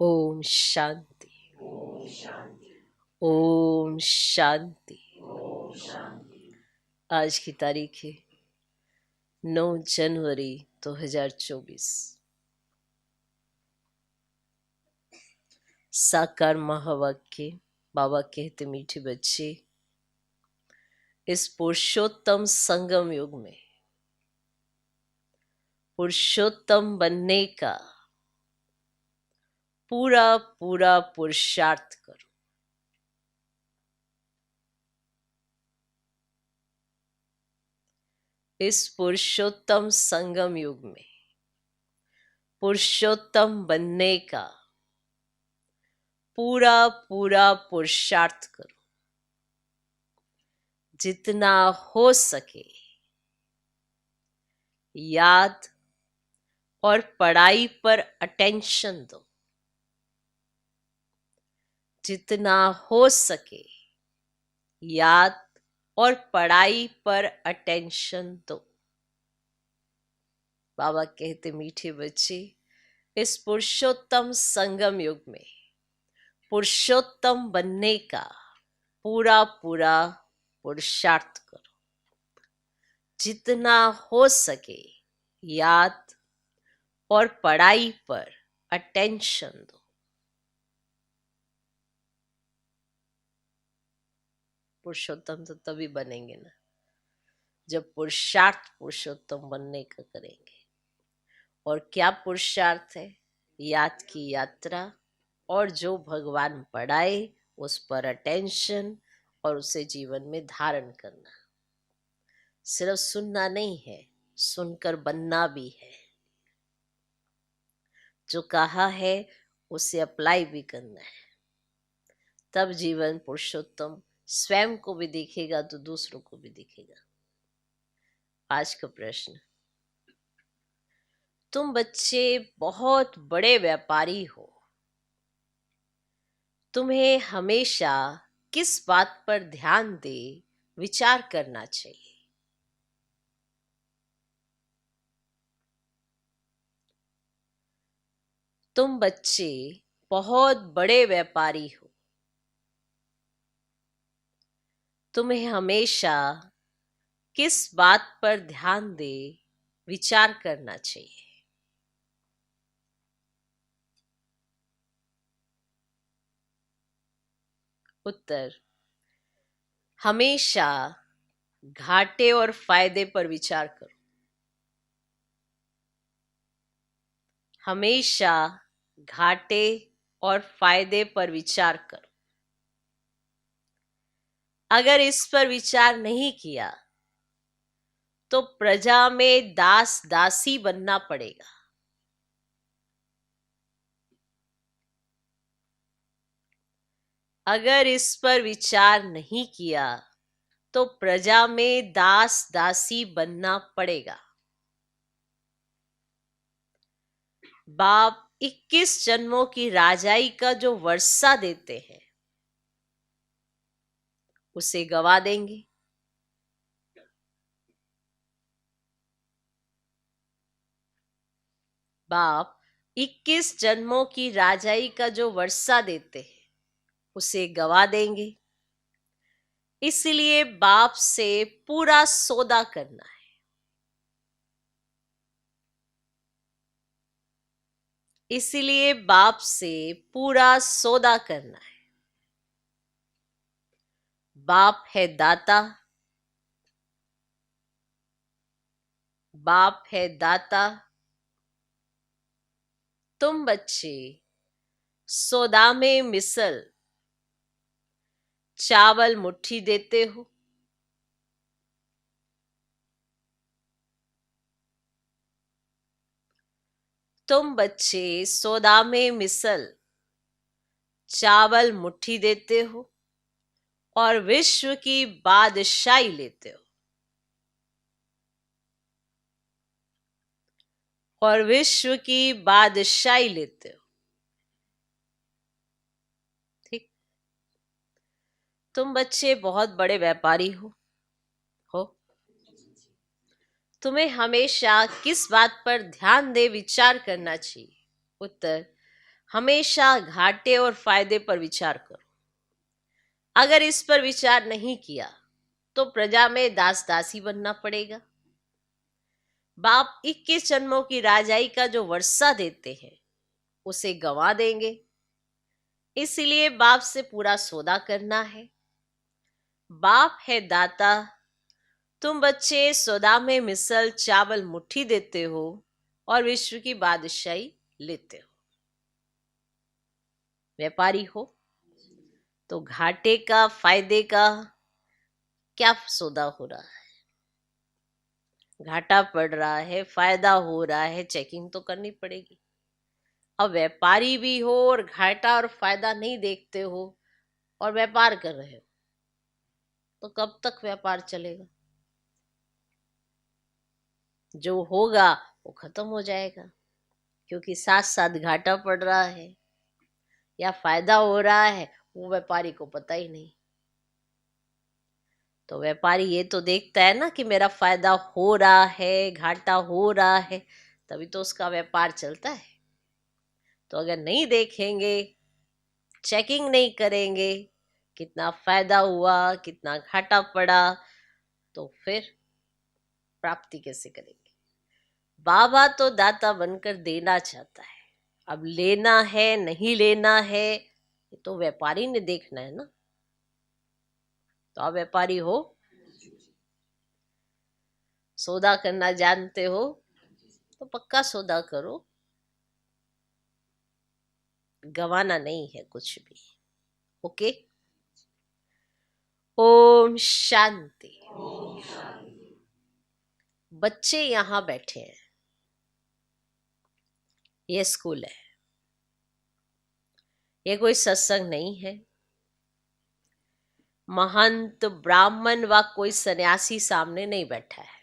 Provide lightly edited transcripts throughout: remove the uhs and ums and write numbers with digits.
ओम शांति। ओम शांति। आज की तारीख है 9 जनवरी 2024। साकार महावाक्य। बाबा कहते मीठे बच्चे, इस पुरुषोत्तम संगम युग में पुरुषोत्तम बनने का पूरा पूरा पुरुषार्थ करो। इस पुरुषोत्तम संगम युग में पुरुषोत्तम बनने का पूरा पूरा पुरुषार्थ करो। जितना हो सके याद और पढ़ाई पर अटेंशन दो। जितना हो सके याद और पढ़ाई पर अटेंशन दो। बाबा कहते मीठे बच्चे, इस पुरुषोत्तम संगम युग में पुरुषोत्तम बनने का पूरा पूरा पुरुषार्थ करो। जितना हो सके याद और पढ़ाई पर अटेंशन दो। पुरुषोत्तम तो तभी बनेंगे ना जब पुरुषार्थ पुरुषोत्तम बनने का करेंगे। और क्या पुरुषार्थ है? याद की यात्रा और जो भगवान पढ़ाए उस पर अटेंशन और उसे जीवन में धारण करना। सिर्फ सुनना नहीं है, सुनकर बनना भी है। जो कहा है उसे अप्लाई भी करना है। तब जीवन पुरुषोत्तम स्वयं को भी दिखेगा तो दूसरों को भी दिखेगा। आज का प्रश्न, तुम बच्चे बहुत बड़े व्यापारी हो। तुम्हें हमेशा किस बात पर ध्यान दे विचार करना चाहिए। तुम बच्चे बहुत बड़े व्यापारी हो। तुम्हें हमेशा किस बात पर ध्यान दे विचार करना चाहिए। उत्तर, हमेशा घाटे और फायदे पर विचार करो। हमेशा घाटे और फायदे पर विचार करो। अगर इस पर विचार नहीं किया तो प्रजा में दास दासी बनना पड़ेगा। अगर इस पर विचार नहीं किया तो प्रजा में दास दासी बनना पड़ेगा। बाप 21 जन्मों की राजाई का जो वर्षा देते हैं उसे गवा देंगे। बाप 21 जन्मों की राजाई का जो वर्षा देते हैं उसे गवा देंगे। इसलिए बाप से पूरा सौदा करना है। इसलिए बाप से पूरा सौदा करना है। बाप है दाता। बाप है दाता। तुम बच्चे सौदा में मिसल चावल मुट्ठी देते हो। तुम बच्चे सौदा में मिसल चावल मुट्ठी देते हो और विश्व की बादशाही लेते हो। और विश्व की बादशाही लेते हो। ठीक। तुम बच्चे बहुत बड़े व्यापारी हो। तुम्हें हमेशा किस बात पर ध्यान दे विचार करना चाहिए। उत्तर, हमेशा घाटे और फायदे पर विचार करो। अगर इस पर विचार नहीं किया तो प्रजा में दास दासी बनना पड़ेगा। बाप 21 जन्मों की राजाई का जो वर्षा देते हैं उसे गंवा देंगे। इसलिए बाप से पूरा सौदा करना है। बाप है दाता, तुम बच्चे सौदा में मिसल चावल मुट्ठी देते हो और विश्व की बादशाही लेते हो। व्यापारी हो तो घाटे का फायदे का क्या सौदा हो रहा है? घाटा पड़ रहा है, फायदा हो रहा है, चेकिंग तो करनी पड़ेगी। अब व्यापारी भी हो और घाटा और फायदा नहीं देखते हो और व्यापार कर रहे हो तो कब तक व्यापार चलेगा? जो होगा वो खत्म हो जाएगा, क्योंकि साथ साथ घाटा पड़ रहा है या फायदा हो रहा है वो व्यापारी को पता ही नहीं। तो व्यापारी ये तो देखता है ना कि मेरा फायदा हो रहा है, घाटा हो रहा है, तभी तो उसका व्यापार चलता है। तो अगर नहीं देखेंगे, चेकिंग नहीं करेंगे कितना फायदा हुआ, कितना घाटा पड़ा, तो फिर प्राप्ति कैसे करेंगे? बाबा तो दाता बनकर देना चाहता है, अब लेना है नहीं लेना है ये तो व्यापारी ने देखना है ना। तो आप व्यापारी हो, सौदा करना जानते हो तो पक्का सौदा करो, गंवाना नहीं है कुछ भी। ओके, ओम शांति। बच्चे यहाँ बैठे हैं, ये स्कूल है, ये कोई सत्संग नहीं है। महंत, ब्राह्मण व कोई सन्यासी सामने नहीं बैठा है।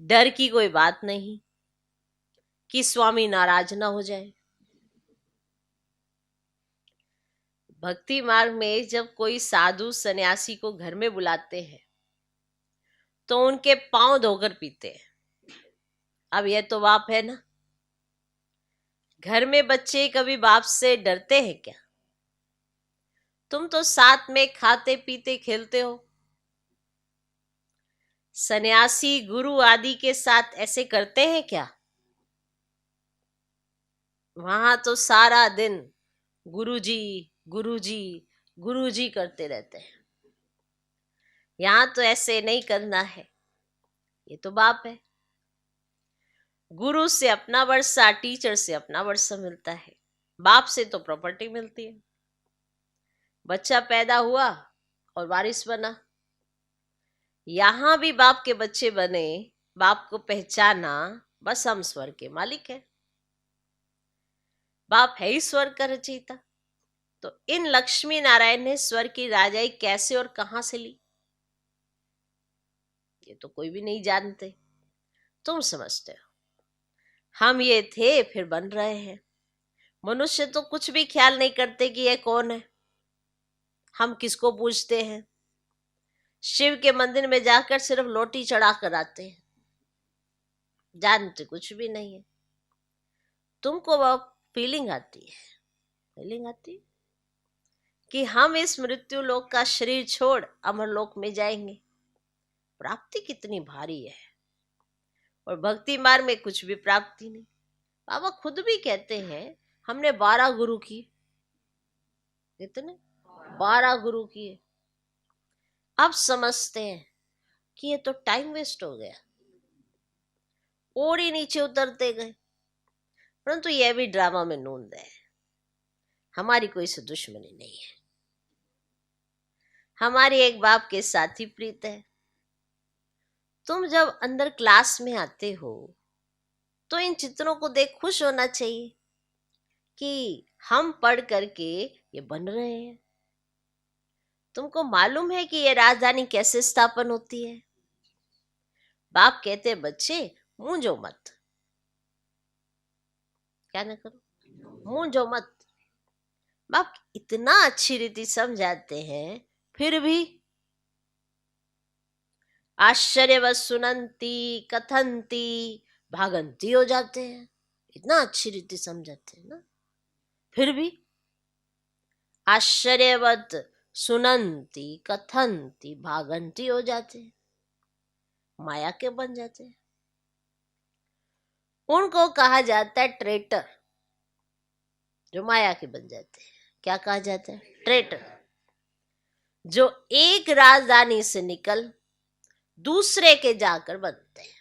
डर की कोई बात नहीं कि स्वामी नाराज ना हो जाए। भक्ति मार्ग में जब कोई साधु सन्यासी को घर में बुलाते हैं तो उनके पांव धोकर पीते हैं। अब यह तो बाप है ना। घर में बच्चे कभी बाप से डरते हैं क्या? तुम तो साथ में खाते पीते खेलते हो। सन्यासी गुरु आदि के साथ ऐसे करते हैं क्या? वहां तो सारा दिन गुरुजी गुरुजी गुरुजी करते रहते हैं। यहां तो ऐसे नहीं करना है। ये तो बाप है। गुरु से अपना वर्षा, टीचर से अपना वर्षा मिलता है, बाप से तो प्रॉपर्टी मिलती है। बच्चा पैदा हुआ और वारिस बना। यहां भी बाप के बच्चे बने, बाप को पहचाना, बस हम स्वर्ग के मालिक हैं। बाप है ही स्वर्ग का रचयिता। तो इन लक्ष्मी नारायण ने स्वर्ग की राजाई कैसे और कहां से ली ये तो कोई भी नहीं जानते। तुम समझते हो। हम ये थे फिर बन रहे हैं। मनुष्य तो कुछ भी ख्याल नहीं करते कि ये कौन है, हम किसको पूजते हैं। शिव के मंदिर में जाकर सिर्फ लोटी चढ़ा कर आते हैं, जानते कुछ भी नहीं है। तुमको वह फीलिंग आती है कि हम इस मृत्यु लोक का शरीर छोड़ अमर लोक में जाएंगे। प्राप्ति कितनी भारी है, और भक्ति मार्ग में कुछ भी प्राप्ति नहीं। बाबा खुद भी कहते हैं हमने 12 गुरु किए। कितने? 12 गुरु किए। अब समझते हैं कि ये तो टाइम वेस्ट हो गया, और ही नीचे उतरते गए। परंतु यह भी ड्रामा में नूंद है। हमारी कोई से दुश्मनी नहीं है, हमारी एक बाप के साथ ही प्रीत है। तुम जब अंदर क्लास में आते हो तो इन चित्रों को देख खुश होना चाहिए कि हम पढ़ करके ये बन रहे हैं। तुमको मालूम है कि ये राजधानी कैसे स्थापन होती है? बाप कहते हैं बच्चे मूंझो मत। क्या ना करो, मूंझो मत। बाप इतना अच्छी रीति समझाते हैं, फिर भी आश्चर्यवश सुनंती कथंती भागंती हो जाते हैं। इतना अच्छी रीति समझाते हैं ना, फिर भी आश्चर्यवत सुनंती कथंती भागंती हो जाते हैं, माया के बन जाते हैं। उनको कहा जाता है ट्रेटर, जो माया के बन जाते हैं। क्या कहा जाता है? ट्रेटर। जो एक राजधानी से निकल दूसरे के जाकर बनते हैं।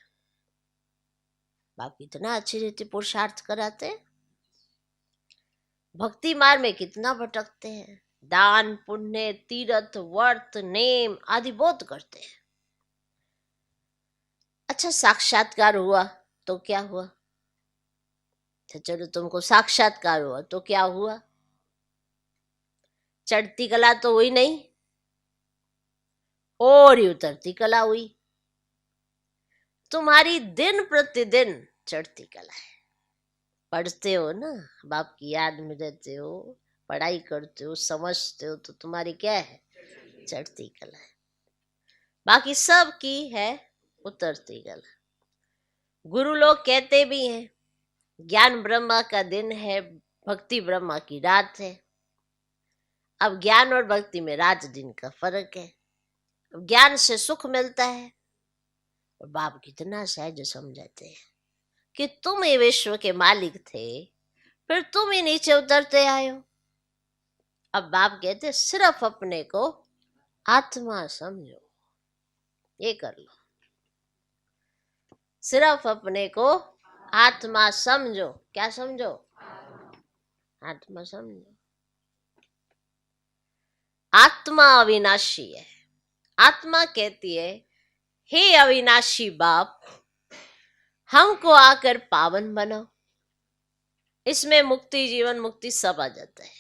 बाप कितना अच्छी रीति पुरुषार्थ कराते हैं, भक्ति मार्ग में कितना भटकते हैं, दान पुण्य तीर्थ व्रत नेम आदि बहुत करते हैं। अच्छा, साक्षात्कार हुआ तो क्या हुआ? तो चलो तुमको साक्षात्कार हुआ तो क्या हुआ? चढ़ती कला तो हुई नहीं, और ही उतरती कला हुई। तुम्हारी दिन प्रतिदिन चढ़ती कला है। पढ़ते हो ना, बाप की याद में रहते हो, पढ़ाई करते हो, समझते हो, तो तुम्हारी क्या है? चढ़ती कला है। बाकी सब की है उतरती कला। गुरु लोग कहते भी हैं ज्ञान ब्रह्मा का दिन है, भक्ति ब्रह्मा की रात है। अब ज्ञान और भक्ति में रात दिन का फर्क है। ज्ञान से सुख मिलता है, और बाप कितना सहज समझाते हैं कि तुम ही विश्व के मालिक थे, फिर तुम ही नीचे उतरते आए हो। अब बाप कहते सिर्फ अपने को आत्मा समझो, ये कर लो। सिर्फ अपने को आत्मा समझो। क्या समझो? आत्मा समझो। आत्मा अविनाशी है। आत्मा कहती है हे अविनाशी बाप, हमको आकर पावन बनाओ। इसमें मुक्ति, जीवन मुक्ति सब आ जाता है।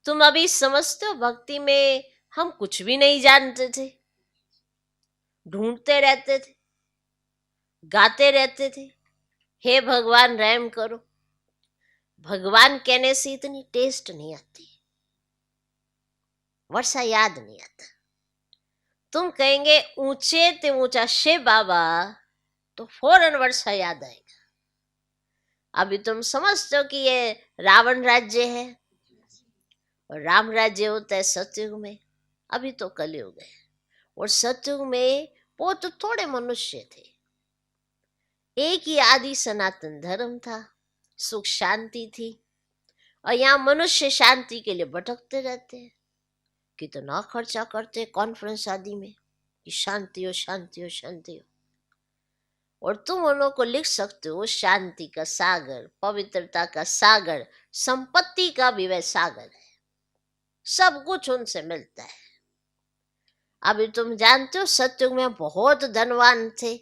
तुम अभी समझते हो भक्ति में हम कुछ भी नहीं जानते थे, ढूंढते रहते थे, गाते रहते थे हे भगवान रहम करो। भगवान कहने से इतनी टेस्ट नहीं आती, वर्षा याद नहीं आता। तुम कहेंगे ऊंचे ते ऊंचा शे बाबा, तो फौरन वर्षा याद आएगा। अभी तुम समझते हो कि ये रावण राज्य है और राम राज्य होता है सतयुग में। अभी तो कलयुग है, और सतयुग में वो तो थोड़े मनुष्य थे। एक ही आदि सनातन धर्म था, सुख शांति थी, और यहाँ मनुष्य शांति के लिए भटकते रहते हैं। कितना खर्चा करते कॉन्फ्रेंस आदि में कि शांति हो शांति हो शांति हो। और तुम उन को लिख सकते हो शांति का सागर, पवित्रता का सागर, संपत्ति का भी वह सागर है, सब कुछ उनसे मिलता है। अभी तुम जानते हो सतयुग में बहुत धनवान थे,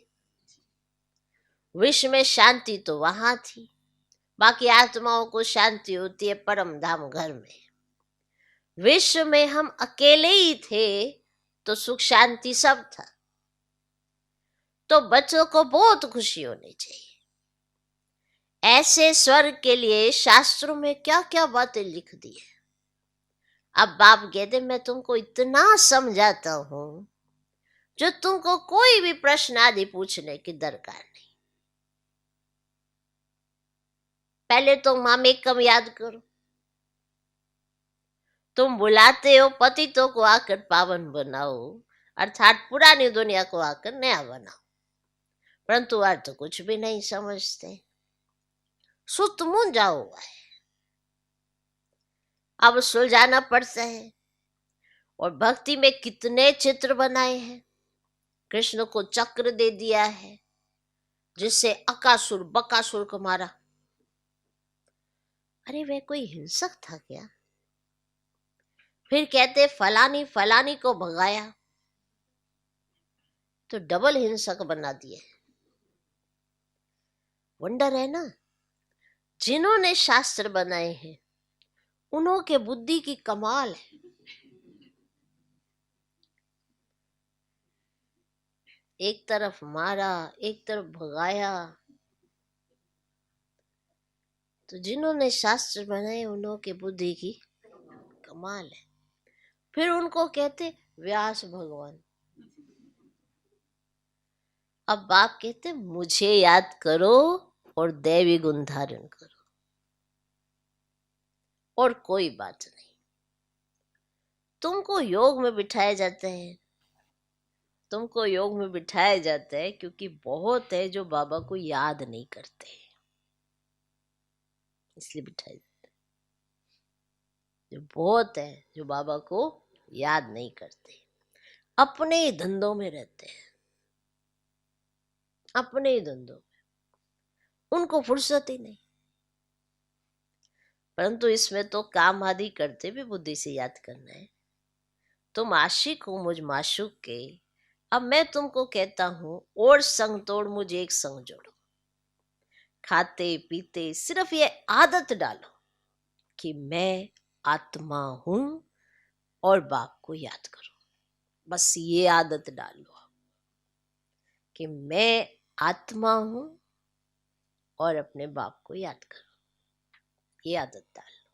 विश्व में शांति तो वहां थी। बाकी आत्माओं को शांति होती है परम धाम घर में। विश्व में हम अकेले ही थे तो सुख शांति सब था। तो बच्चों को बहुत खुशी होनी चाहिए। ऐसे स्वर्ग के लिए शास्त्रों में क्या क्या बातें लिख दी है। अब बाप कहते मैं तुमको इतना समझाता हूं जो तुमको कोई भी प्रश्न आदि पूछने की दरकार नहीं। पहले तो मामेकम याद करो। तुम बुलाते हो पतितों को आकर पावन बनाओ, अर्थात पुरानी दुनिया को आकर नया बनाओ, परंतु अर्थ कुछ भी नहीं समझते। सुत मुंजा हुआ है, अब सुलझाना पड़ता है। और भक्ति में कितने चित्र बनाए हैं। कृष्ण को चक्र दे दिया है जिससे अकासुर बकासुर को मारा। अरे वह कोई हिंसक था क्या? फिर कहते फलानी फलानी को भगाया, तो डबल हिंसक बना दिए। वंडर है ना। जिन्होंने शास्त्र बनाए हैं उन्हों के बुद्धि की कमाल है। एक तरफ मारा, एक तरफ भगाया। तो जिन्होंने शास्त्र बनाए उन्हों के बुद्धि की कमाल है। फिर उनको कहते व्यास भगवान। अब बाप कहते मुझे याद करो और दैवी गुण धारण करो, और कोई बात नहीं। तुमको योग में बिठाए जाते हैं, तुमको योग में बिठाया जाता है क्योंकि बहुत है जो बाबा को याद नहीं करते, इसलिए बिठाए जाते हैं। जो बहुत है जो बाबा को याद नहीं करते, अपने ही धंधों में रहते हैं, अपने ही धंधों में, उनको फुर्सत ही नहीं। परंतु इसमें तो काम आदि करते भी बुद्धि से याद करना है। तुम आशिक हो मुझ माशूक के, अब मैं तुमको कहता हूं और संग तोड़ मुझ एक संग जोड़ो। खाते पीते सिर्फ ये आदत डालो कि मैं आत्मा हूं और बाप को याद करो। बस ये आदत डाल लो कि मैं आत्मा हूं और अपने बाप को याद करो। ये आदत डाल लो।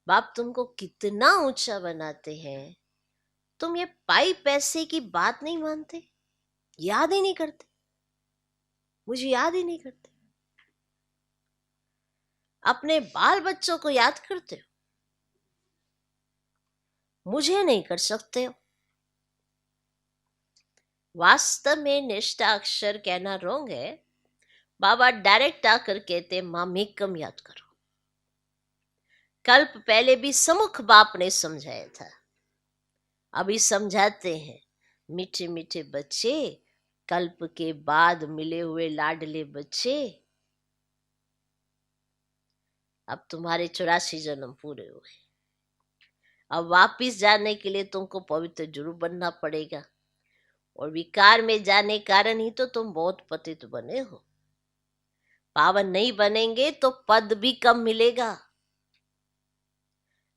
बाप तुमको कितना ऊंचा बनाते हैं, तुम ये पाई पैसे की बात नहीं मानते, याद ही नहीं करते, मुझे याद ही नहीं करते। अपने बाल बच्चों को याद करते हो, मुझे नहीं कर सकते हो। वास्तव में निष्ठा अक्षर कहना रोंग है। बाबा डायरेक्ट आकर कहते मामिकम याद करो। कल्प पहले भी समुख बाप ने समझाया था, अभी समझाते हैं। मीठे मीठे बच्चे, कल्प के बाद मिले हुए लाडले बच्चे, अब तुम्हारे 84 जन्म पूरे हुए। अब वापिस जाने के लिए तुमको पवित्र जरूर बनना पड़ेगा, और विकार में जाने कारण ही तो तुम बहुत पतित बने हो। पावन नहीं बनेंगे तो पद भी कम मिलेगा।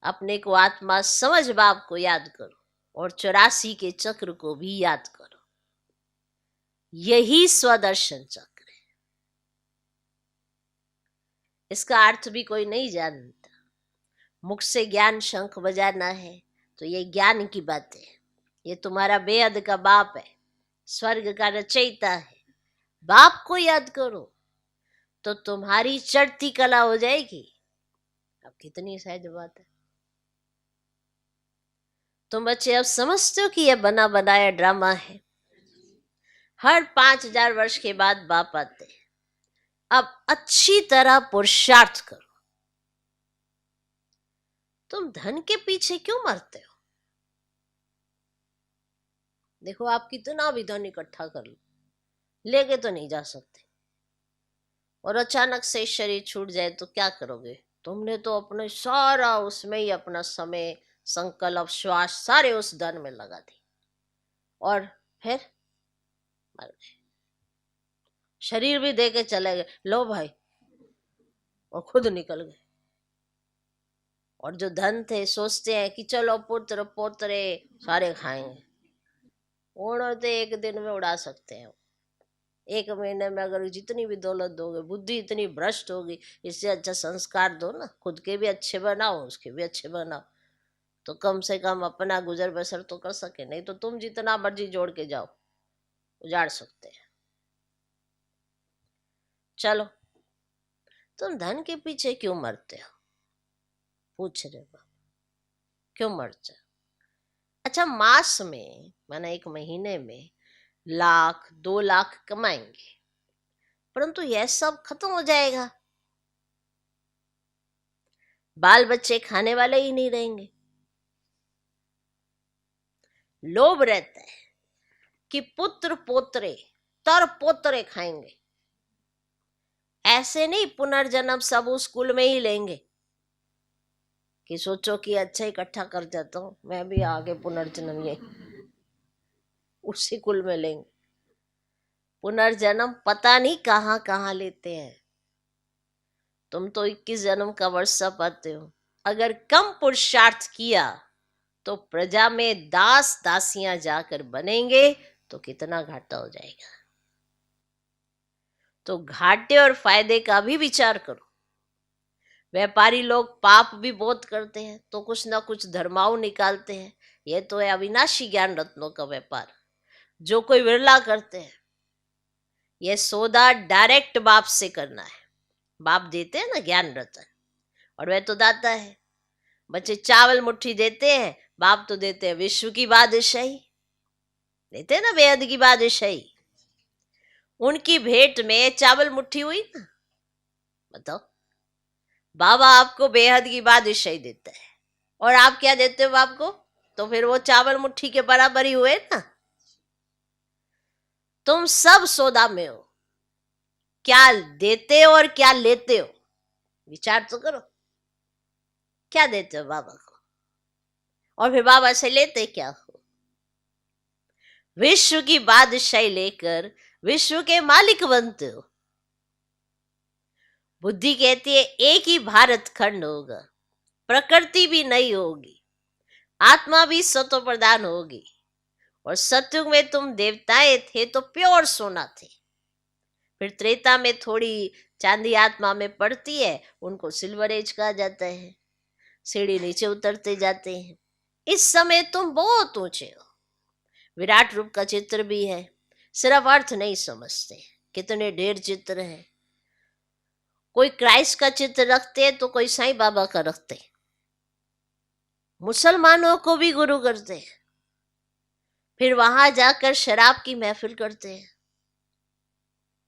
अपने को आत्मा समझ बाप को याद करो, और 84 के चक्र को भी याद करो। यही स्वदर्शन चक्र है। इसका अर्थ भी कोई नहीं जानता। मुख से ज्ञान शंख बजाना है तो ये ज्ञान की बात है। ये तुम्हारा बेहद का बाप है, स्वर्ग का रचयिता है। बाप को याद करो तो तुम्हारी चढ़ती कला हो जाएगी। अब कितनी सहज बात है। तुम बच्चे अब समझते हो कि यह बना बनाया ड्रामा है। हर 5000 वर्ष के बाद बाप आते हैं। अब अच्छी तरह पुरुषार्थ करो। तुम धन के पीछे क्यों मरते हो? देखो आप कितना भी धन इकट्ठा कर लो, लेके तो नहीं जा सकते। और अचानक से शरीर छूट जाए तो क्या करोगे? तुमने तो अपने सारा उसमें ही अपना समय, संकल्प, श्वास सारे उस धन में लगा दी, और फिर मर गए। शरीर भी दे के चले गए, लो भाई, और खुद निकल गए। और जो धन थे सोचते हैं कि चलो पुत्र पोतरे सारे खाएंगे, उन्होंने तो एक दिन में उड़ा सकते हैं। एक महीने में अगर जितनी भी दौलत दोगे, बुद्धि इतनी भ्रष्ट होगी, इससे अच्छा संस्कार दो ना। खुद के भी अच्छे बनाओ, उसके भी अच्छे बनाओ, तो कम से कम अपना गुजर बसर तो कर सके। नहीं तो तुम जितना मर्जी जोड़ के जाओ, उजाड़ सकते हैं। चलो, तुम धन के पीछे क्यों मरते हो? पूछ रहे बाबा, क्यों मरते हो? अच्छा, मास में माना एक महीने में 1,00,000 2,00,000 कमाएंगे, परंतु यह सब खत्म हो जाएगा। बाल बच्चे खाने वाले ही नहीं रहेंगे। लोभ रहता है कि पुत्र पोतरे तर पोतरे खाएंगे। ऐसे नहीं पुनर्जन्म सब उस कुल में ही लेंगे कि सोचो कि अच्छा इकट्ठा कर जाता हूं, मैं भी आगे पुनर्जन्म ये उसी कुल में लेंगे। पुनर्जन्म पता नहीं कहां कहां लेते हैं। तुम तो 21 जन्म का वर्षा पाते हो। अगर कम पुरुषार्थ किया तो प्रजा में दास दासियां जाकर बनेंगे तो कितना घाटा हो जाएगा। तो घाटे और फायदे का भी विचार करो। व्यापारी लोग पाप भी बहुत करते हैं तो कुछ ना कुछ धर्माऊ निकालते हैं। यह तो है अविनाशी ज्ञान रत्नों का व्यापार, जो कोई विरला करते हैं। ये सौदा डायरेक्ट बाप से करना है। बाप देते हैं ना ज्ञान रतन, और वह तो दाता है। बच्चे चावल मुट्ठी देते हैं, बाप तो देते हैं विश्व की बादशाही, देते हैं ना बेहद की बादशाही। उनकी भेंट में चावल मुट्ठी हुई ना। बताओ, बाबा आपको बेहद की बादशाही देता है और आप क्या देते हो बाप को? तो फिर वो चावल मुट्ठी के बराबर ही हुए ना। तुम सब सौदा में हो, क्या देते हो और क्या लेते हो, विचार तो करो। क्या देते हो बाबा को और फिर बाबा से लेते क्या हो? विश्व की बादशाही लेकर विश्व के मालिक बनते हो। बुद्धि कहती है एक ही भारत खंड होगा, प्रकृति भी नहीं होगी, आत्मा भी सत्व प्रदान होगी। और सत्युग में तुम देवताएं थे तो प्योर सोना थे, फिर त्रेता में थोड़ी चांदी आत्मा में पड़ती है, उनको सिल्वर एज कहा जाता है। सीढ़ी नीचे उतरते जाते हैं। इस समय तुम बहुत ऊंचे हो, विराट रूप का चित्र भी है, सिर्फ अर्थ नहीं समझते। कितने ढेर चित्र हैं। कोई क्राइस्ट का चित्र रखते हैं तो कोई साईं बाबा का रखते हैं। मुसलमानों को भी गुरु करते हैं, फिर वहां जाकर शराब की महफिल करते हैं।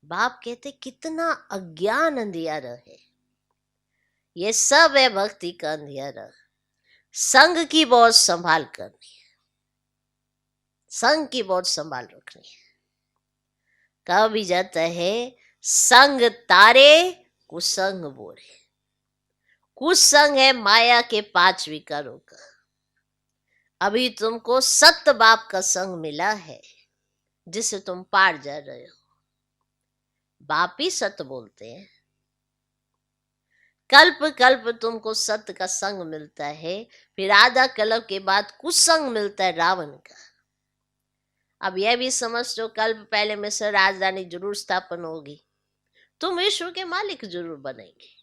बाप कहते कितना अज्ञान अंधियारा है। ये सब है भक्ति का अंधियारा। संग की बहुत संभाल करनी है, संग की बहुत संभाल रखनी है। कहा भी जाता है संग तारे कुसंग बोरे। कुसंग है माया के 5 विकारों का। अभी तुमको सत्य बाप का संग मिला है जिससे तुम पार जा रहे हो। बाप ही सत्य बोलते हैं। कल्प कल्प तुमको सत्य का संग मिलता है, फिर आधा कल्प के बाद कुसंग मिलता है रावण का। अब यह भी समझ लो कल्प पहले में से राजधानी जरूर स्थापन होगी, तुम विश्व के मालिक जरूर बनेंगे।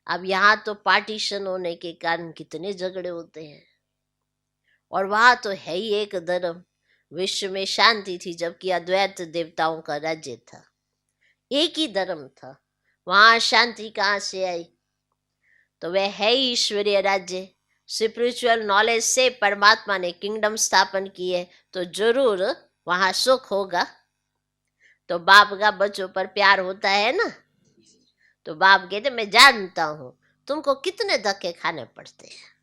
अब यहाँ तो पार्टीशन होने के कारण कितने झगड़े होते हैं, और वहां तो है ही एक धर्म। विश्व में शांति थी जबकि अद्वैत देवताओं का राज्य था, एक ही धर्म था। वहां शांति कहाँ से आई? तो वह है ही ईश्वरीय राज्य। स्पिरिचुअल नॉलेज से परमात्मा ने किंगडम स्थापन की है, तो जरूर वहां सुख होगा। तो बाप का बच्चों पर प्यार होता है ना, तो बाप कहते मैं जानता हूं तुमको कितने धक्के खाने पड़ते हैं।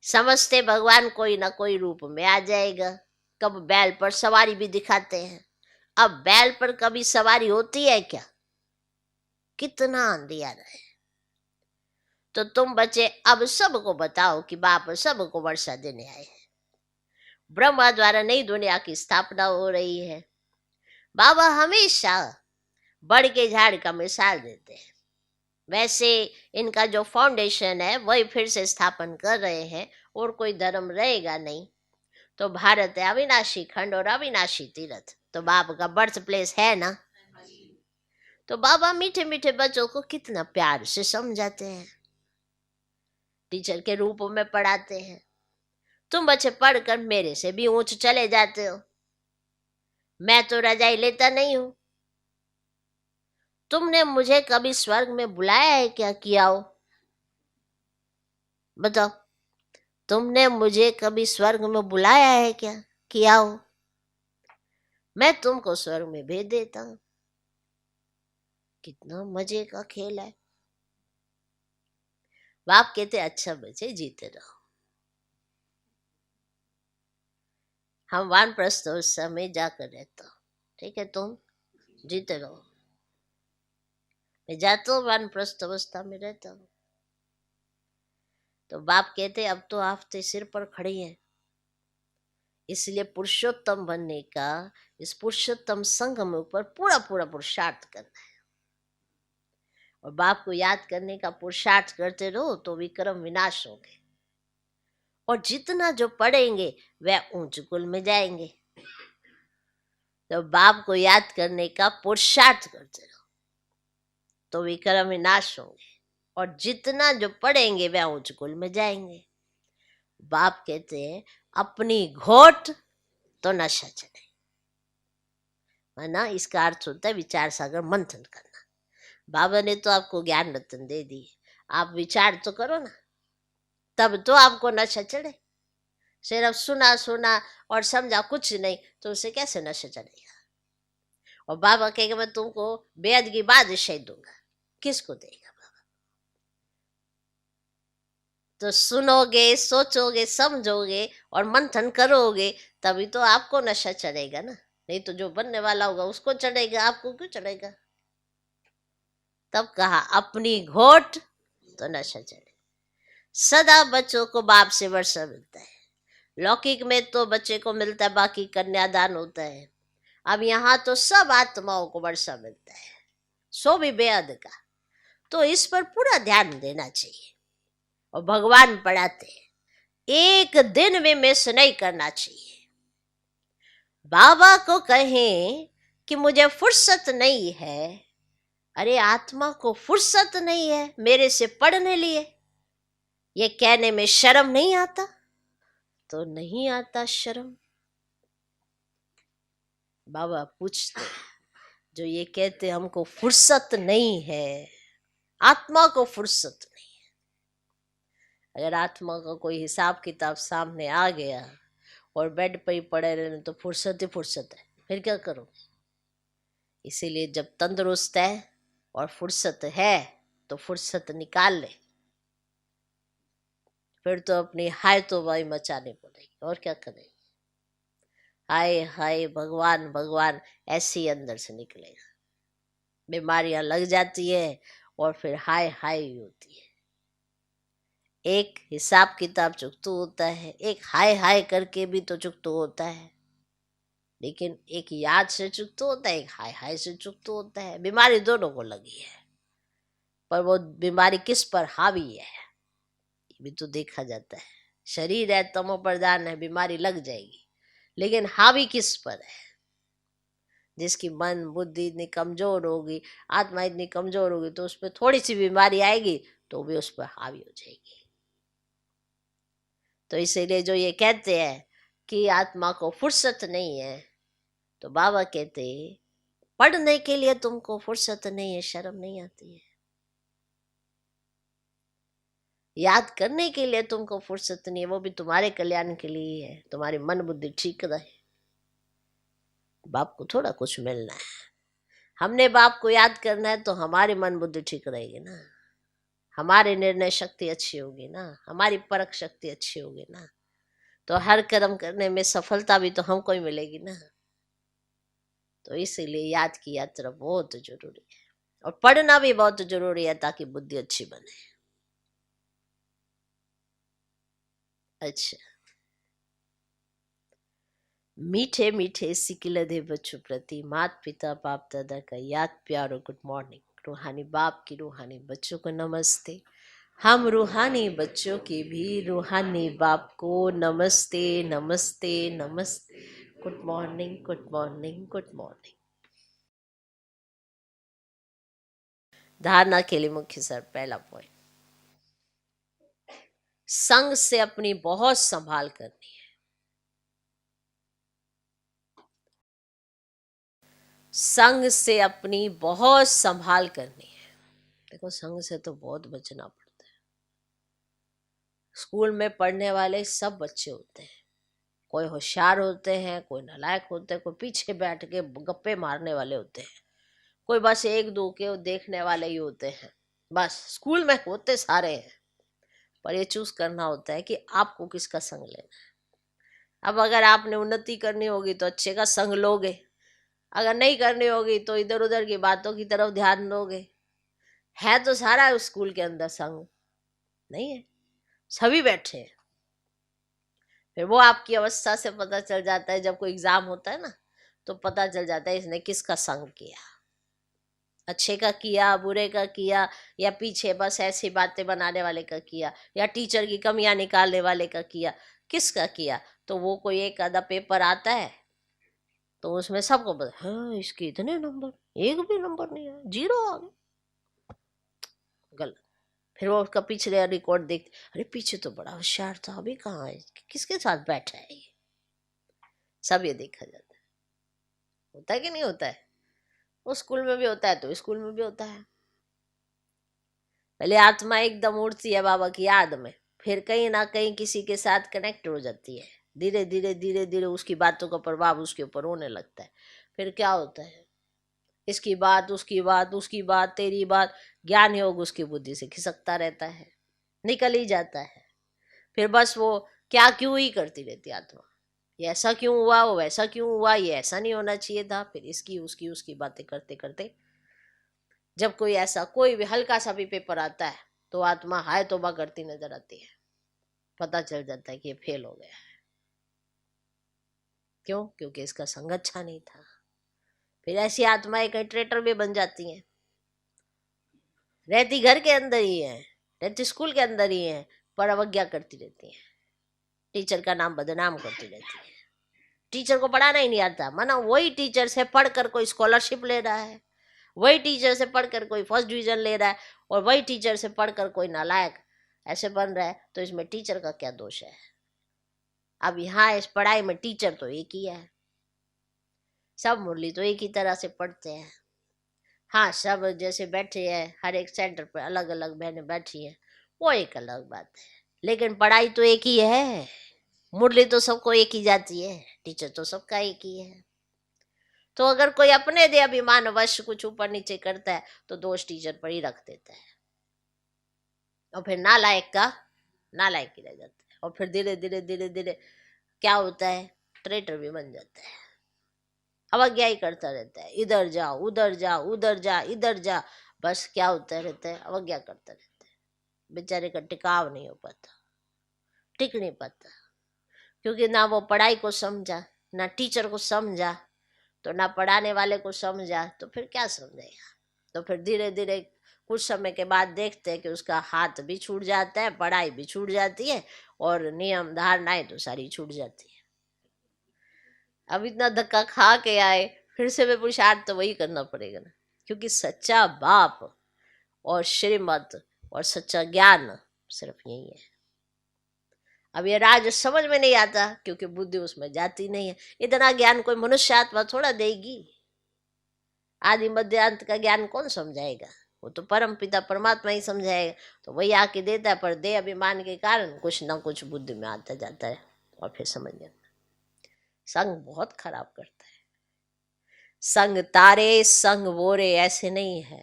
समझते भगवान कोई ना कोई रूप में आ जाएगा। कब बैल पर सवारी भी दिखाते हैं। अब बैल पर कभी सवारी होती है क्या? कितना अंधियारा है। तो तुम बच्चे अब सबको बताओ कि बाप सबको वर्षा देने आए हैं। ब्रह्मा द्वारा नई दुनिया की स्थापना हो रही है। बाबा हमेशा बड़ के झाड़ का मिसाल देते हैं। वैसे इनका जो फाउंडेशन है वही फिर से स्थापन कर रहे हैं, और कोई धर्म रहेगा नहीं। तो भारत है अविनाशी खंड और अविनाशी तीर्थ, तो बाप का बर्थ प्लेस है ना। तो बाबा मीठे मीठे बच्चों को कितना प्यार से समझाते हैं, टीचर के रूप में पढ़ाते हैं। तुम बच्चे पढ़कर मेरे से भी ऊंच चले जाते हो। मैं तो रजाई लेता नहीं हूं। तुमने मुझे कभी स्वर्ग में बुलाया है क्या कि आओ? बताओ, तुमने मुझे कभी स्वर्ग में बुलाया है क्या कि आओ? मैं तुमको स्वर्ग में भेज देता हूं। कितना मजे का खेल है। बाप कहते अच्छा बच्चे जीते रहो। हम वानप्रस्थ अवस्था में जाकर रहता हूं, ठीक है, तुम जीते रहो। मैं जाता हूँ वानप्रस्थ अवस्था में रहता हूँ। तो बाप कहते अब तो आफ्ते सिर पर खड़ी हैं, इसलिए पुरुषोत्तम बनने का, इस पुरुषोत्तम संगम ऊपर पूरा पूरा पुरुषार्थ करना है। और बाप को याद करने का पुरुषार्थ करते रहो तो विक्रम विनाश होंगे, और जितना जो पढ़ेंगे वह ऊंच कुल में जाएंगे। तो बाप को याद करने का पुरुषार्थ करते रहो तो विक्रम विनाश होंगे, और जितना जो पढ़ेंगे वह उच्च कुल में जाएंगे। बाप कहते हैं अपनी घोट तो नशा चढ़े, है ना। इसका अर्थ होता है विचार सागर मंथन करना। बाबा ने तो आपको ज्ञान रत्न दे दी, आप विचार तो करो ना, तब तो आपको नशा चढ़े। सिर्फ सुना सुना और समझा कुछ नहीं तो उसे कैसे नशा चढ़ेगा। और बाबा कहेगा मैं तुमको बेहद की बादशाही दूंगा, किसको देगा बाबा। तो सुनोगे, सोचोगे, समझोगे और मंथन करोगे, तभी तो आपको नशा चढ़ेगा ना। नहीं तो जो बनने वाला होगा उसको चढ़ेगा, आपको क्यों चढ़ेगा। तब कहा अपनी घोट तो नशा चढ़े। सदा बच्चों को बाप से वर्षा मिलता है। लौकिक में तो बच्चे को मिलता है, बाकी कन्यादान होता है। अब यहाँ तो सब आत्माओं को वर्षा मिलता है, सो भी बेहद का। तो इस पर पूरा ध्यान देना चाहिए। और भगवान पढ़ाते हैं एक दिन में मिस नहीं करना चाहिए। बाबा को कहें कि मुझे फुर्सत नहीं है, अरे आत्मा को फुर्सत नहीं है मेरे से पढ़ने लिए, ये कहने में शर्म नहीं आता। तो नहीं आता शर्म। बाबा पूछते जो ये कहते हमको फुर्सत नहीं है, आत्मा को फुर्सत नहीं है। अगर आत्मा का कोई हिसाब किताब सामने आ गया और बेड पे ही पड़े रहने तो फुर्सत ही फुर्सत है, फिर क्या करोगे। इसीलिए जब तंदुरुस्त है और फुर्सत है तो फुर्सत निकाल ले, फिर तो अपनी हाय तो वाई मचानी पड़ेगी। और क्या करेगी। हाय हाय भगवान भगवान ऐसे ही अंदर से निकलेगा। बीमारियां लग जाती है और फिर हाय हाय होती है। एक हिसाब किताब चुकतू होता है, एक हाय हाय करके भी तो चुकतू होता है, लेकिन एक याद से चुकतू होता है, एक हाय हाय से चुकतू होता है। बीमारी दोनों को लगी है, पर वो बीमारी किस पर हावी है ये भी तो देखा जाता है। शरीर है तमो प्रधान है, बीमारी लग जाएगी, लेकिन हावी किस पर है। जिसकी मन बुद्धि इतनी कमजोर होगी, आत्मा इतनी कमजोर होगी, तो उस पर थोड़ी सी बीमारी आएगी तो भी उस पर हावी हो जाएगी। तो इसीलिए जो ये कहते हैं कि आत्मा को फुर्सत नहीं है, तो बाबा कहते पढ़ने के लिए तुमको फुर्सत नहीं है, शर्म नहीं आती है। याद करने के लिए तुमको फुर्सत नहीं है, वो भी तुम्हारे कल्याण के लिए है, तुम्हारी मन बुद्धि ठीक रहे। बाप को थोड़ा कुछ मिलना है, हमने बाप को याद करना है तो हमारी मन बुद्धि ठीक रहेगी ना, हमारी निर्णय शक्ति अच्छी होगी ना, हमारी परख शक्ति अच्छी होगी ना, तो हर कर्म करने में सफलता भी तो हमको ही मिलेगी ना। तो इसीलिए याद की यात्रा बहुत जरूरी है और पढ़ना भी बहुत जरूरी है ताकि बुद्धि अच्छी बने। अच्छा, मीठे मीठे सिकिलधे बच्चों प्रति माता पिता बाप दादा का याद प्यार और गुड मॉर्निंग। रूहानी बाप की रूहानी बच्चों को नमस्ते। हम रूहानी बच्चों की भी रूहानी बाप को नमस्ते नमस्ते नमस्ते। Good morning good morning good morning. धारणा के लिए मुख्य सर पहला पॉइंट, संग से अपनी बहुत संभाल करनी है। संग से अपनी बहुत संभाल करनी है। देखो संग से तो बहुत बचना पड़ता है। स्कूल में पढ़ने वाले सब बच्चे होते हैं, कोई होशियार होते हैं, कोई नालायक होते हैं, कोई पीछे बैठ के गप्पे मारने वाले होते हैं, कोई बस एक दो के देखने वाले ही होते हैं। बस स्कूल में होते सारे हैं, पर ये चूज करना होता है कि आपको किसका संग लेना है। अब अगर आपने उन्नति करनी होगी तो अच्छे का संग लोगे, अगर नहीं करनी होगी तो इधर उधर की बातों की तरफ ध्यान दोगे। है तो सारा स्कूल के अंदर संग नहीं है, सभी बैठे हैं। फिर वो आपकी अवस्था से पता चल जाता है, जब कोई एग्जाम होता है ना तो पता चल जाता है इसने किसका संग किया, अच्छे का किया, बुरे का किया, या पीछे बस ऐसी बातें बनाने वाले का किया, या टीचर की कमियां निकालने वाले का किया, किसका किया। तो वो कोई एक आधा पेपर आता है तो उसमें सबको पता, हाँ इसके इतने नंबर, एक भी नंबर नहीं आया, जीरो आ गए, गलत। फिर वो उसका पिछले रिकॉर्ड देखते, अरे पीछे तो बड़ा होशियार था, अभी कहाँ है, किसके साथ बैठा है ये, सब ये देखा जाता है। होता है कि नहीं होता है? वो स्कूल में भी होता है तो स्कूल में भी होता है। पहले आत्मा एकदम उड़ती है बाबा की याद में, फिर कहीं ना कहीं किसी के साथ कनेक्ट हो जाती है, धीरे धीरे धीरे धीरे उसकी बातों का प्रभाव उसके ऊपर होने लगता है। फिर क्या होता है, इसकी बात उसकी बात उसकी बात तेरी बात, ज्ञान योग उसकी बुद्धि से खिसकता रहता है, निकल ही जाता है। फिर बस वो क्या क्यों ही करती रहती आत्मा, ये ऐसा क्यों हुआ, वो वैसा क्यों हुआ, ये ऐसा नहीं होना चाहिए था, फिर इसकी उसकी उसकी बातें करते करते जब कोई ऐसा कोई भी हल्का सा भी पेपर आता है तो आत्मा हाय तौबा करती नजर आती है। पता चल जाता है कि ये फेल हो गया है। क्यों? क्योंकि इसका संग अच्छा नहीं था। फिर ऐसी आत्माएं कहीं ट्रेटर भी बन जाती हैं, रहती घर के अंदर ही है, रहती स्कूल के अंदर ही है, पर अवज्ञा करती रहती है, टीचर का नाम बदनाम करती रहती है। टीचर को पढ़ाना ही नहीं आता, माना वही टीचर से पढ़कर कोई स्कॉलरशिप ले रहा है, वही टीचर से पढ़कर कोई फर्स्ट डिवीजन ले रहा है, और वही टीचर से पढ़कर कोई नालायक ऐसे बन रहा है, तो इसमें टीचर का क्या दोष है? अब यहाँ इस पढ़ाई में टीचर तो एक ही है, सब मुरली तो एक ही तरह से पढ़ते हैं। हाँ, सब जैसे बैठे हैं, हर एक सेंटर पर अलग अलग बहनें बैठी हैं, वो एक अलग बात है, लेकिन पढ़ाई तो एक ही है। मुरली तो सबको एक ही जाती है, टीचर तो सबका एक ही है। तो अगर कोई अपने दे अभिमान वश कुछ ऊपर नीचे करता है तो दोष टीचर पर ही रख देता है, और फिर नालायक का नालायक ही रह जाता है, और फिर धीरे धीरे धीरे धीरे क्या होता है, ट्रेटर भी बन जाता है, अवज्ञा ही करता रहता है, इधर जा उधर जा उधर जा इधर जा, बस क्या होता रहता है, अवज्ञा करता रहता है। बेचारे का टिकाव नहीं हो पाता, टिक नहीं पाता, क्योंकि ना वो पढ़ाई को समझा, ना टीचर को समझा, तो ना पढ़ाने वाले को समझा, तो फिर क्या समझेगा? तो फिर धीरे धीरे कुछ समय के बाद देखते हैं कि उसका हाथ भी छूट जाता है, पढ़ाई भी छूट जाती है, और नियम धारणाएं तो सारी छूट जाती है। अब इतना धक्का खा के आए, फिर से वे पुरुषार्थ तो वही करना पड़ेगा ना, क्योंकि सच्चा बाप और श्रीमत और सच्चा ज्ञान सिर्फ यही है। अब ये राज समझ में नहीं आता क्योंकि बुद्धि उसमें जाती नहीं है। इतना ज्ञान कोई मनुष्य आत्मा थोड़ा देगी, आदि मध्य अंत का ज्ञान कौन समझाएगा? वो तो परम पिता परमात्मा ही समझाएगा। तो वही आके देता है, पर दे अभिमान के कारण कुछ ना कुछ बुद्धि में आता जाता है, और फिर समझ में संग बहुत खराब करता है। संग तारे संग वोरे ऐसे नहीं है।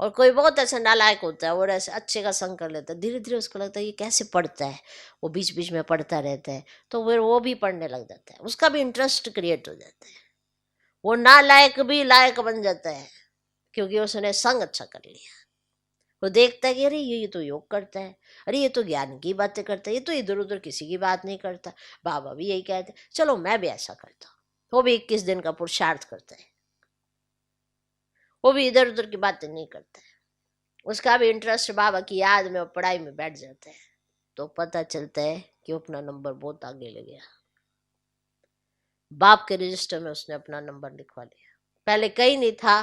और कोई बहुत ऐसा नालायक होता है और ऐसे अच्छे का संग कर लेता है, धीरे धीरे उसको लगता है ये कैसे पढ़ता है, वो बीच बीच में पढ़ता रहता है, तो फिर वो भी पढ़ने लग जाता है, उसका भी इंटरेस्ट क्रिएट हो जाता है, वो नालायक भी लायक बन जाता है, क्योंकि उसने संग अच्छा कर लिया। वो देखता है कि अरे ये तो योग करता है, अरे ये तो ज्ञान की बातें करता है, ये तो इधर उधर किसी की बात नहीं करता, बाबा भी यही कहते हैं, चलो मैं भी ऐसा करता हूँ। वो भी 21 दिन का पुरुषार्थ करता है, वो भी इधर उधर की बातें नहीं करता है, उसका भी इंटरेस्ट बाबा की याद में और पढ़ाई में बैठ जाता है। तो पता चलता है कि वो अपना नंबर बहुत आगे ले गया, बाप के रजिस्टर में उसने अपना नंबर लिखवा लिया, पहले कहीं नहीं था,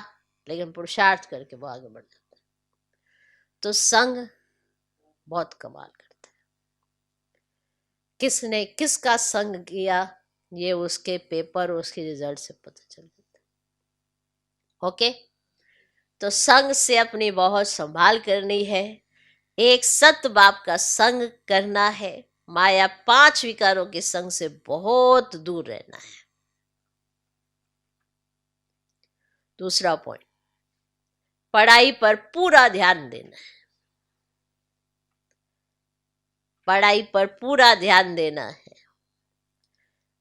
लेकिन पुरुषार्थ करके वो आगे बढ़ जाता है। तो संग बहुत कमाल करता है, किसने किसका संग किया ये उसके पेपर उसके रिजल्ट से पता चल जाता है। ओके, तो संग से अपनी बहुत संभाल करनी है, एक सत बाप का संग करना है, माया 5 विकारों के संग से बहुत दूर रहना है। दूसरा पॉइंट, पढ़ाई पर पूरा ध्यान देना है, पढ़ाई पर पूरा ध्यान देना है,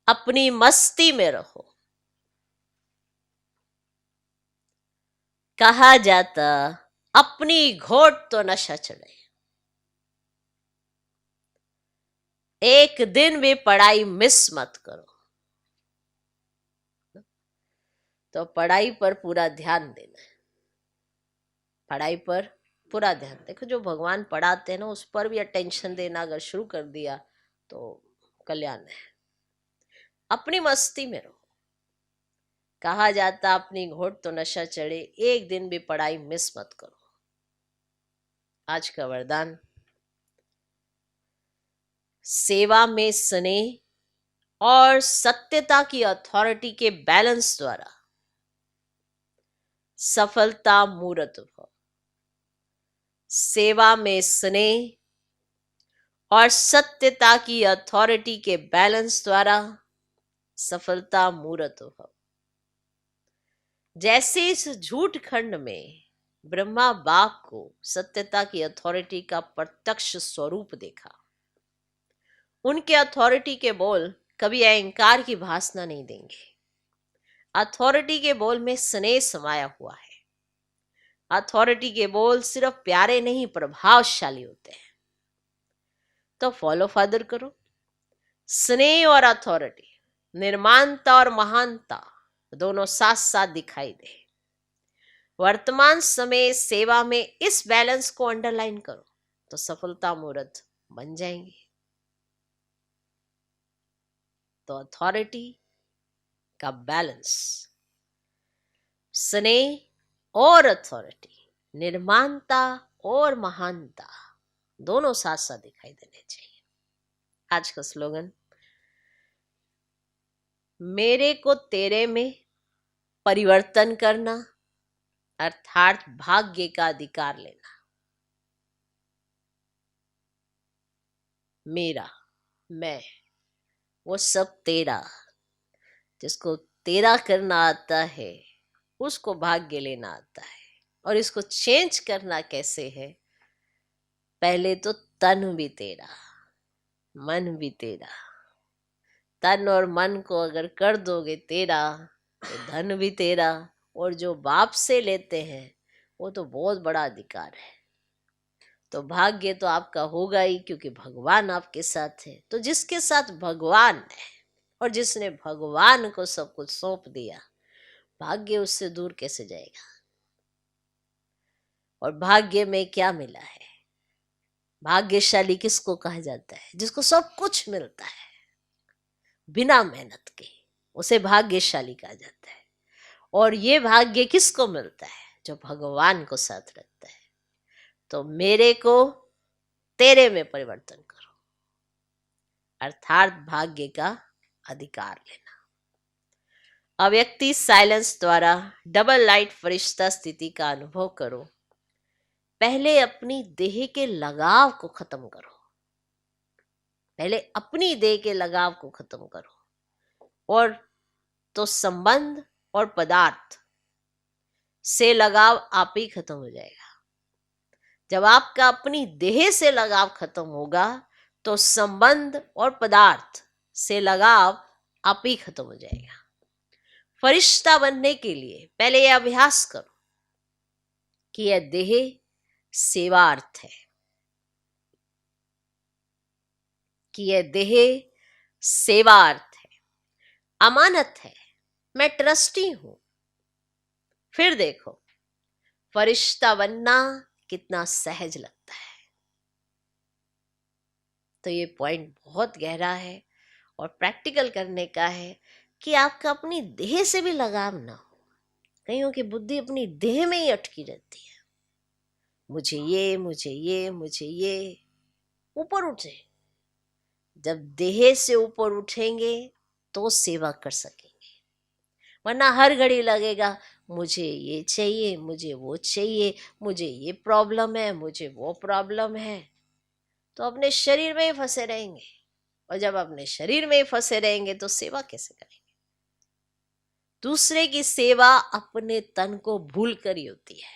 अपनी मस्ती में रहो। कहा जाता अपनी घोट तो नशा चढ़े, एक दिन भी पढ़ाई मिस मत करो। तो पढ़ाई पर पूरा ध्यान देना है, पढ़ाई पर पूरा ध्यान। देखो जो भगवान पढ़ाते हैं ना उस पर भी अटेंशन देना अगर शुरू कर दिया तो कल्याण है। अपनी मस्ती में रहो, कहा जाता अपनी घोट तो नशा चढ़े, एक दिन भी पढ़ाई मिस मत करो। आज का वरदान, सेवा में स्नेह और सत्यता की अथॉरिटी के बैलेंस द्वारा सफलता मूर्त भव, सेवा में स्नेह और सत्यता की अथॉरिटी के बैलेंस द्वारा सफलता मूर्त भव। जैसे इस झूठ खंड में ब्रह्मा बाप को सत्यता की अथॉरिटी का प्रत्यक्ष स्वरूप देखा, उनके अथॉरिटी के बोल कभी अहंकार की भासना नहीं देंगे। अथॉरिटी के बोल में स्नेह समाया हुआ है। अथॉरिटी के बोल सिर्फ प्यारे नहीं, प्रभावशाली होते हैं। तो फॉलो फादर करो। स्नेह और अथॉरिटी, निर्माणता और महानता दोनों साथ साथ दिखाई दे। वर्तमान समय सेवा में इस बैलेंस को अंडरलाइन करो तो सफलता मूर्त बन जाएंगे। तो अथॉरिटी का बैलेंस, स्नेह और अथॉरिटी, निर्माणता और महानता दोनों साथ साथ दिखाई देने चाहिए। आज का स्लोगन, मेरे को तेरे में परिवर्तन करना अर्थात भाग्य का अधिकार लेना। मेरा, मैं, वो सब तेरा। जिसको तेरा करना आता है उसको भाग्य लेना आता है। और इसको चेंज करना कैसे है? पहले तो तन भी तेरा, मन भी तेरा। तन और मन को अगर कर दोगे तेरा तो धन भी तेरा, और जो बाप से लेते हैं वो तो बहुत बड़ा अधिकार है। तो भाग्य तो आपका होगा ही, क्योंकि भगवान आपके साथ है। तो जिसके साथ भगवान है और जिसने भगवान को सब कुछ सौंप दिया, भाग्य उससे दूर कैसे जाएगा? और भाग्य में क्या मिला है? भाग्यशाली किसको कहा जाता है? जिसको सब कुछ मिलता है बिना मेहनत के, उसे भाग्यशाली कहा जाता है। और ये भाग्य किसको मिलता है? जो भगवान को साथ रखता है। तो मेरे को तेरे में परिवर्तन करो अर्थात भाग्य का अधिकार लेना। अव्यक्ति साइलेंस द्वारा डबल लाइट फरिश्ता स्थिति का अनुभव करो। पहले अपनी देह के लगाव को खत्म करो। पहले अपनी देह के लगाव को खत्म करो, और तो संबंध और पदार्थ से लगाव आप ही खत्म हो जाएगा। जब आपका अपनी देह से लगाव खत्म होगा तो संबंध और पदार्थ से लगाव आप ही खत्म हो जाएगा। फरिश्ता बनने के लिए पहले यह अभ्यास करो कि यह देह सेवार्थ है, कि यह देह सेवार्थ है, अमानत है, मैं ट्रस्टी हूं। फिर देखो फरिश्ता बनना कितना सहज लगता है। तो ये पॉइंट बहुत गहरा है और प्रैक्टिकल करने का है कि आपका अपनी देह से भी लगाव ना हो। कईयों की बुद्धि अपनी देह में ही अटकी रहती है, मुझे ये, मुझे ये, मुझे ये। ऊपर उठे। जब देह से ऊपर उठेंगे तो सेवा कर सकेंगे, वरना हर घड़ी लगेगा मुझे ये चाहिए, मुझे वो चाहिए, मुझे ये प्रॉब्लम है, मुझे वो प्रॉब्लम है। तो अपने शरीर में ही फंसे रहेंगे, और जब अपने शरीर में ही फंसे रहेंगे तो सेवा कैसे करेंगे? दूसरे की सेवा अपने तन को भूल कर ही होती है,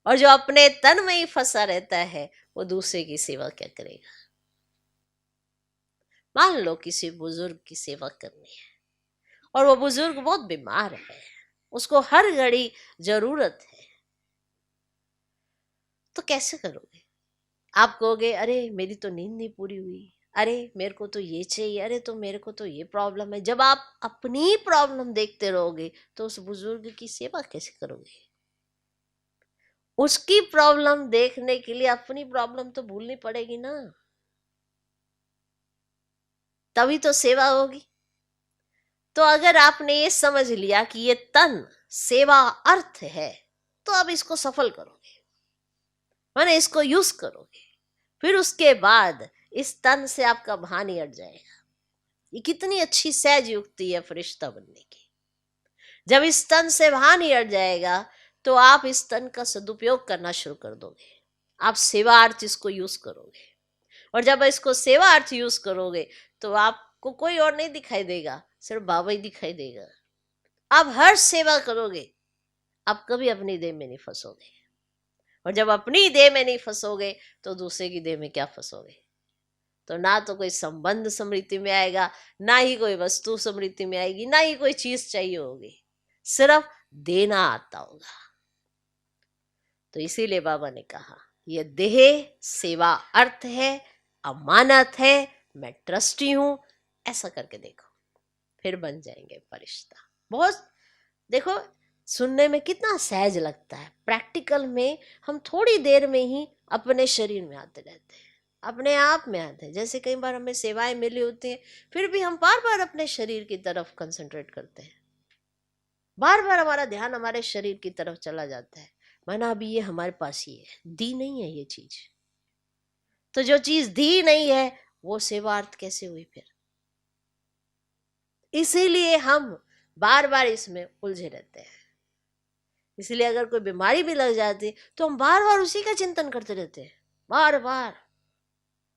और जो अपने तन में ही फंसा रहता है वो दूसरे की सेवा क्या करेगा? मान लो किसी बुजुर्ग की सेवा करनी है और वो बुजुर्ग बहुत बीमार है, उसको हर घड़ी जरूरत है, तो कैसे करोगे? आप कहोगे अरे मेरी तो नींद नहीं पूरी हुई, अरे मेरे को तो ये चाहिए, अरे तो मेरे को तो ये प्रॉब्लम है। जब आप अपनी प्रॉब्लम देखते रहोगे तो उस बुजुर्ग की सेवा कैसे करोगे? उसकी प्रॉब्लम देखने के लिए अपनी प्रॉब्लम तो भूलनी पड़ेगी ना, तभी तो सेवा होगी। तो अगर आपने ये समझ लिया कि ये तन सेवा अर्थ है, तो अब इसको सफल करोगे, माने इसको यूज करोगे। फिर उसके बाद इस तन से आपका भान ही हट जाएगा। ये कितनी अच्छी सहज युक्ति है फरिश्ता बनने की। जब इस तन से भान ही हट जाएगा तो आप इस तन का सदुपयोग करना शुरू कर दोगे, आप सेवा अर्थ इसको यूज करोगे। और जब इसको सेवा अर्थ यूज करोगे तो आपको कोई और नहीं दिखाई देगा, सिर्फ बाबा ही दिखाई देगा। आप हर सेवा करोगे, आप कभी अपनी देह में नहीं फंसोगे। और जब अपनी देह में नहीं फंसोगे तो दूसरे की देह में क्या फंसोगे। तो ना तो कोई संबंध स्मृति में आएगा, ना ही कोई वस्तु स्मृति में आएगी, ना ही कोई चीज चाहिए होगी, सिर्फ देना आता होगा। तो इसीलिए बाबा ने कहा यह देह सेवा अर्थ है, अमानत है, मैं ट्रस्टी हूं, ऐसा करके देखो, फिर बन जाएंगे फरिश्ता। बहुत देखो सुनने में कितना सहज लगता है, प्रैक्टिकल में हम थोड़ी देर में ही अपने शरीर में आते रहते हैं, अपने आप में आते हैं। जैसे कई बार हमें सेवाएं मिली होती हैं, फिर भी हम बार बार अपने शरीर की तरफ कंसंट्रेट करते हैं, बार बार हमारा ध्यान हमारे शरीर की तरफ चला जाता है, माना अभी ये हमारे पास ही है, दी नहीं है ये चीज। तो जो चीज दी नहीं है वो सेवार्थ कैसे हुई फिर। इसीलिए हम बार बार इसमें उलझे रहते हैं। इसलिए अगर कोई बीमारी भी लग जाती तो हम बार बार उसी का चिंतन करते रहते हैं, बार बार।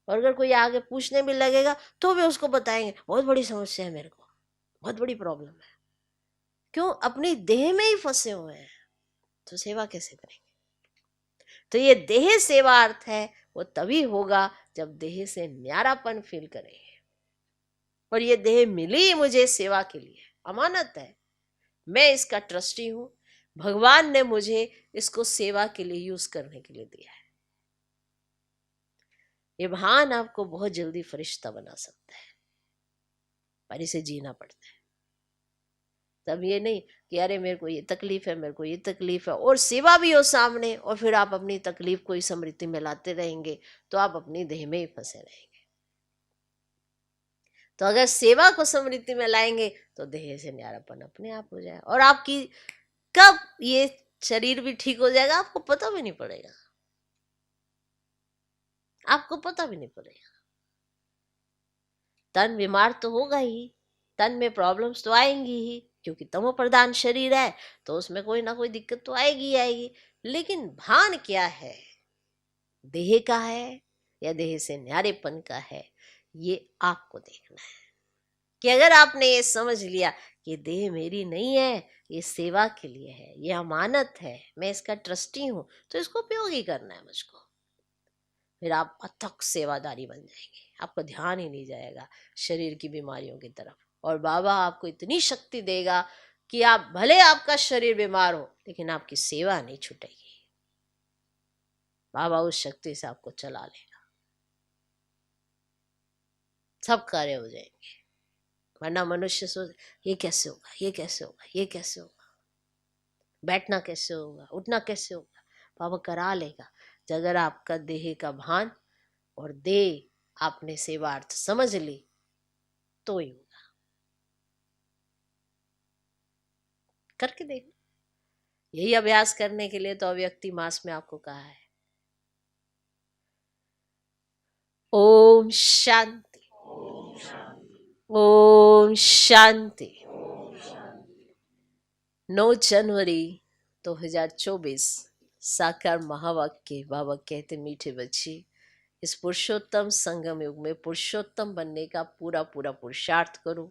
और अगर कोई आगे पूछने भी लगेगा तो भी उसको बताएंगे बहुत बड़ी समस्या है मेरे को, बहुत बड़ी प्रॉब्लम है। क्यों? अपनी देह में ही फंसे हुए हैं, तो सेवा कैसे करेंगे। तो ये देह सेवा अर्थ है, वो तभी होगा जब देह से न्यारापन फील करेंगे। और ये देह मिली मुझे सेवा के लिए, अमानत है, मैं इसका ट्रस्टी हूं, भगवान ने मुझे इसको सेवा के लिए यूज करने के लिए दिया है। ये भान आपको बहुत जल्दी फरिश्ता बना सकता है, पर इसे जीना पड़ता है। तब ये नहीं कि अरे मेरे को ये तकलीफ है, मेरे को ये तकलीफ है, और सेवा भी हो सामने, और फिर आप अपनी तकलीफ को ही स्मृति में लाते रहेंगे, तो आप अपनी देह में ही फंसे रहेंगे। तो अगर सेवा को स्मृति में लाएंगे तो देह से न्यारापन अपने आप हो जाए, और आपकी कब ये शरीर भी ठीक हो जाएगा आपको पता भी नहीं पड़ेगा, आपको पता भी नहीं पड़ेगा। तन बीमार तो होगा ही, तन में प्रॉब्लम्स तो आएंगी ही, क्योंकि तमो प्रधान शरीर है तो उसमें कोई ना कोई दिक्कत तो आएगी ही आएगी। लेकिन भान क्या है, देह का है या देह से न्यारेपन का है, ये आपको देखना है। कि अगर आपने ये समझ लिया कि देह मेरी नहीं है, ये सेवा के लिए है, ये अमानत है, मैं इसका ट्रस्टी हूं, तो इसको उपयोग ही करना है मुझको, फिर आप अथक सेवादारी बन जाएंगे। आपका ध्यान ही नहीं जाएगा शरीर की बीमारियों की तरफ, और बाबा आपको इतनी शक्ति देगा कि आप भले आपका शरीर बीमार हो लेकिन आपकी सेवा नहीं छूटेगी। बाबा उस शक्ति से आपको चला लेगा, सब कार्य हो जाएंगे। वरना मनुष्य सोच ये कैसे होगा, ये कैसे होगा, ये कैसे होगा, बैठना कैसे होगा, उठना कैसे होगा। बाबा करा लेगा अगर आपका देह का भान और देह आपने सेवार्थ समझ ली तो ही होगा। करके देख, यही अभ्यास करने के लिए तो अव्यक्ति मास में आपको कहा है। ओम शांति, ओम शांति। 9 जनवरी 2024 साकार महावाक्य। बाबा कहते मीठे बच्चे, इस पुरुषोत्तम संगम युग में पुरुषोत्तम बनने का पूरा पूरा पुरुषार्थ करो,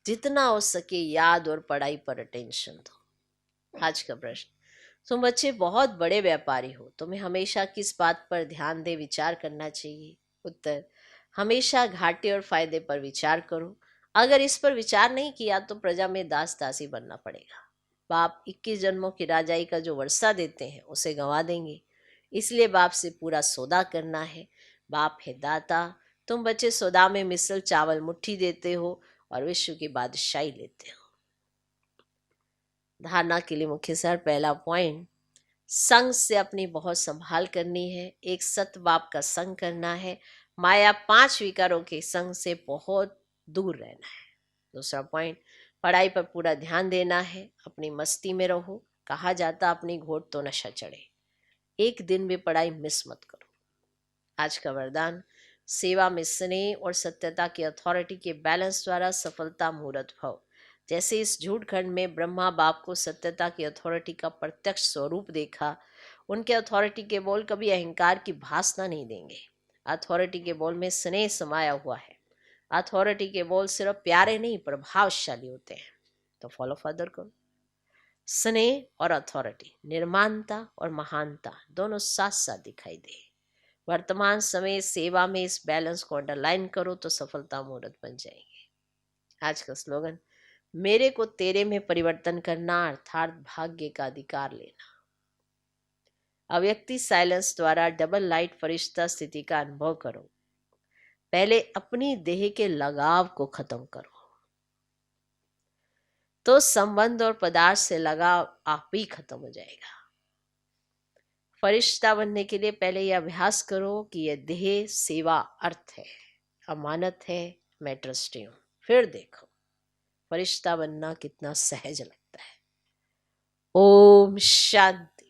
जितना हो सके याद और पढ़ाई पर अटेंशन दो। आज का प्रश्न, तुम बच्चे बहुत बड़े व्यापारी हो, तुम्हें हमेशा किस बात पर ध्यान दे विचार करना चाहिए। उत्तर, हमेशा घाटे और फायदे पर विचार करो। अगर इस पर विचार नहीं किया तो प्रजा में दास दासी बनना पड़ेगा। बाप 21 जन्मों की राजाई का जो वर्षा देते हैं उसे गंवा देंगे, इसलिए बाप से पूरा सौदा करना है। बाप है दाता, तुम बच्चे सौदा में मिसल चावल मुट्ठी देते हो और विश्व की बादशाही लेते हो। धारणा के लिए मुख्य सर, पहला पॉइंट, संग से अपनी बहुत संभाल करनी है, एक सत बाप का संग करना है, माया 5 विकारों के संग से बहुत दूर रहना है। दूसरा पॉइंट, पढ़ाई पर पूरा ध्यान देना है, अपनी मस्ती में रहो, कहा जाता अपनी घोट तो नशा चढ़े, एक दिन भी पढ़ाई मिस मत करो। आज का वरदान, सेवा में स्नेह और सत्यता की अथॉरिटी के बैलेंस द्वारा सफलता मूर्त भव। जैसे इस झूठ खंड में ब्रह्मा बाप को सत्यता की अथॉरिटी का प्रत्यक्ष स्वरूप देखा, उनके अथॉरिटी के बोल कभी अहंकार की भासना नहीं देंगे। अथॉरिटी के बोल में स्नेह समाया हुआ है। अथॉरिटी के बोल सिर्फ प्यारे नहीं प्रभावशाली होते हैं। तो फॉलो फर्दर करो। स्नेह और अथॉरिटी, निर्माणता और महानता दोनों साथ साथ दिखाई दे। वर्तमान समय सेवा में इस बैलेंस को अंडरलाइन करो तो सफलता मूर्त बन जाएंगे। आज का स्लोगन, मेरे को तेरे में परिवर्तन करना अर्थात भाग्य का अधिकार लेना। अव्यक्ति साइलेंस द्वारा डबल लाइट फरिश्ता स्थिति का अनुभव करो। पहले अपनी देह के लगाव को खत्म करो तो संबंध और पदार्थ से लगाव आप ही खत्म हो जाएगा। फरिश्ता बनने के लिए पहले यह अभ्यास करो कि यह देह सेवा अर्थ है, अमानत है, मैं ट्रस्टी हूं। फिर देखो फरिश्ता बनना कितना सहज लगता है। ओम शांति।